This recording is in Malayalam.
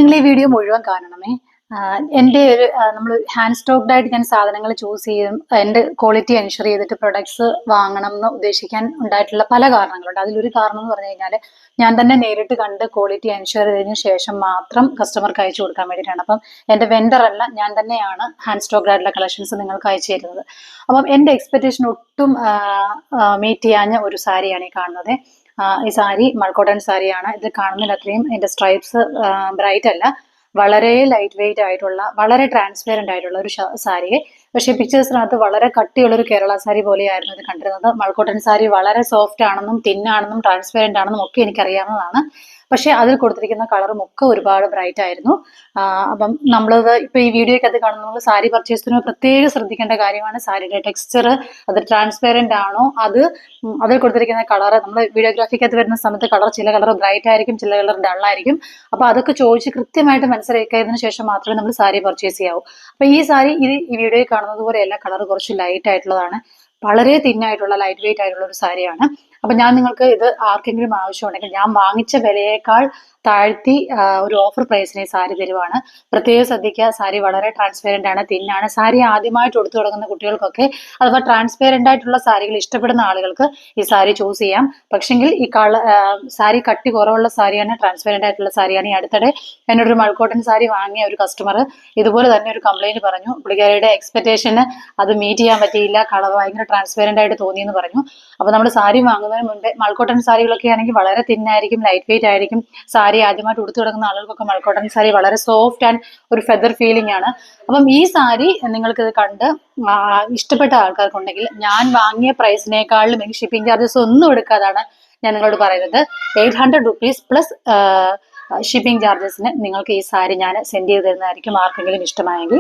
നിങ്ങൾ ഈ വീഡിയോ മുഴുവൻ കാണണമേ. എൻ്റെ ഒരു നമ്മൾ ഹാൻഡ് സ്റ്റോക്ക്ഡ് ആയിട്ട് ഞാൻ സാധനങ്ങൾ ചൂസ് ചെയ്യും, എൻ്റെ ക്വാളിറ്റി എൻഷുർ ചെയ്തിട്ട് പ്രൊഡക്ട്സ് വാങ്ങണം എന്ന് ഉദ്ദേശിക്കാൻ ഉണ്ടായിട്ടുള്ള പല കാരണങ്ങളുണ്ട്. അതിലൊരു കാരണം എന്ന് പറഞ്ഞു കഴിഞ്ഞാൽ ഞാൻ തന്നെ നേരിട്ട് കണ്ട് ക്വാളിറ്റി എൻഷുർ ചെയ്തതിനു ശേഷം മാത്രം കസ്റ്റമർക്ക് അയച്ചു കൊടുക്കാൻ വേണ്ടിയിട്ടാണ്. അപ്പം എൻ്റെ വെൻഡർ അല്ല, ഞാൻ തന്നെയാണ് ഹാൻഡ് സ്റ്റോക്ക്ഡ് ആയിട്ടുള്ള കളക്ഷൻസ് നിങ്ങൾക്ക് അയച്ചു തരുന്നത്. അപ്പം എൻ്റെ എക്സ്പെക്ടേഷൻ ഒട്ടും മീറ്റ് ചെയ്യാഞ്ഞ ഒരു സാരിയാണ് ഈ കാണുന്നത്. ഈ സാരി മൾക്കോട്ടൺ സാരിയാണ്. ഇത് കാണുന്നതിൽ അത്രയും ഇതിന്റെ സ്ട്രൈപ്സ് ബ്രൈറ്റ് അല്ല, വളരെ ലൈറ്റ് വെയിറ്റ് ആയിട്ടുള്ള, വളരെ ട്രാൻസ്പെറന്റ് ആയിട്ടുള്ള ഒരു സാരി. പക്ഷേ പിക്ചേഴ്സിനകത്ത് വളരെ കട്ടിയുള്ള ഒരു കേരള സാരി പോലെയായിരുന്നു ഇത് കണ്ടിരുന്നത്. മൾക്കോട്ടൺ സാരി വളരെ സോഫ്റ്റ് ആണെന്നും തിന്നാണെന്നും ട്രാൻസ്പെറന്റ് ആണെന്നും ഒക്കെ എനിക്കറിയാവുന്നതാണ്. പക്ഷെ അതിൽ കൊടുത്തിരിക്കുന്ന കളറും ഒക്കെ ഒരുപാട് ബ്രൈറ്റ് ആയിരുന്നു. അപ്പം നമ്മളത് ഇപ്പൊ ഈ വീഡിയോയ്ക്കകത്ത് കാണുന്ന നമ്മൾ സാരി പർച്ചേസ് ചെയ്യുമ്പോൾ പ്രത്യേകം ശ്രദ്ധിക്കേണ്ട കാര്യമാണ് സാരിയുടെ ടെക്സ്ചർ, അത് ട്രാൻസ്പെറന്റ് ആണോ, അതിൽ കൊടുത്തിരിക്കുന്ന കളർ, നമ്മൾ വീഡിയോഗ്രാഫിക്കകത്ത് വരുന്ന സമയത്ത് ചില കളർ ബ്രൈറ്റ് ആയിരിക്കും, ചില കളർ ഡൾ ആയിരിക്കും. അപ്പൊ അതൊക്കെ ചോദിച്ച് കൃത്യമായിട്ട് മനസ്സിലാക്കിയതിനു ശേഷം മാത്രമേ നമ്മൾ സാരി പർച്ചേസ് ചെയ്യാവൂ. അപ്പൊ ഈ സാരി ഈ വീഡിയോയിൽ കാണുന്നത് പോലെയല്ല, കളർ കുറച്ച് ലൈറ്റ് ആയിട്ടുള്ളതാണ്, വളരെ തിന്നായിട്ടുള്ള ലൈറ്റ് വെയിറ്റ് ആയിട്ടുള്ള ഒരു സാരിയാണ്. അപ്പൊ ഞാൻ നിങ്ങൾക്ക് ഇത് ആർക്കെങ്കിലും ആവശ്യമുണ്ടെങ്കിൽ ഞാൻ വാങ്ങിച്ച വിലയേക്കാൾ താഴ്ത്തി ഒരു ഓഫർ പ്രൈസിന് ഈ സാരി തരുവാണ്. പ്രത്യേകം ശ്രദ്ധിക്കുക, സാരി വളരെ ട്രാൻസ്പെറന്റ് ആണ്, തിന്നാണ്. സാരി ആദ്യമായിട്ട് എടുത്തു തുടങ്ങുന്ന കുട്ടികൾക്കൊക്കെ അഥവാ ട്രാൻസ്പെറന്റ് ആയിട്ടുള്ള സാരികൾ ഇഷ്ടപ്പെടുന്ന ആളുകൾക്ക് ഈ സാരി ചൂസ് ചെയ്യാം. പക്ഷെങ്കിൽ ഈ സാരി കട്ടി കുറവുള്ള സാരിയാണ്, ട്രാൻസ്പെറന്റ് ആയിട്ടുള്ള സാരിയാണ്. ഈ അടുത്തിടെ എന്നോടൊരു മൾക്കോട്ടൺ സാരി വാങ്ങിയ ഒരു കസ്റ്റമർ ഇതുപോലെ തന്നെ ഒരു കംപ്ലൈന്റ് പറഞ്ഞു. പുള്ളിക്കാരിയുടെ എക്സ്പെക്ടേഷന് അത് മീറ്റ് ചെയ്യാൻ പറ്റിയില്ല, കളർ ഭയങ്കര ട്രാൻസ്പെറന്റ് ആയിട്ട് തോന്നിയെന്ന് പറഞ്ഞു. അപ്പൊ നമ്മൾ സാരി വാങ്ങുന്നതിന് മുൻപേ, മൾക്കോട്ടൺ സാരികളൊക്കെ ആണെങ്കിൽ വളരെ തിന്നായിരിക്കും, ലൈറ്റ് വെയിറ്റ് ആയിരിക്കും. സാരി ആദ്യമായിട്ട് ഉടുത്തു തുടങ്ങുന്ന ആളുകൾക്കൊക്കെ മൾക്കോട്ടൺ സാരി വളരെ സോഫ്റ്റ് ആൻഡ് ഒരു ഫെദർ ഫീലിംഗ് ആണ്. അപ്പം ഈ സാരി നിങ്ങൾക്ക് ഇത് കണ്ട് ഇഷ്ടപ്പെട്ട ആൾക്കാർക്കുണ്ടെങ്കിൽ ഞാൻ വാങ്ങിയ പ്രൈസിനേക്കാളും എനിക്ക് ഷിപ്പിംഗ് ചാർജസ് ഒന്നും എടുക്കാതാണ് ഞാൻ നിങ്ങളോട് പറയുന്നത്. 800 rupees പ്ലസ് ഷിപ്പിംഗ് ചാർജസിന് നിങ്ങൾക്ക് ഈ സാരി ഞാൻ സെൻഡ് ചെയ്ത് തരുന്നതായിരിക്കും, ആർക്കെങ്കിലും ഇഷ്ടമായെങ്കിൽ.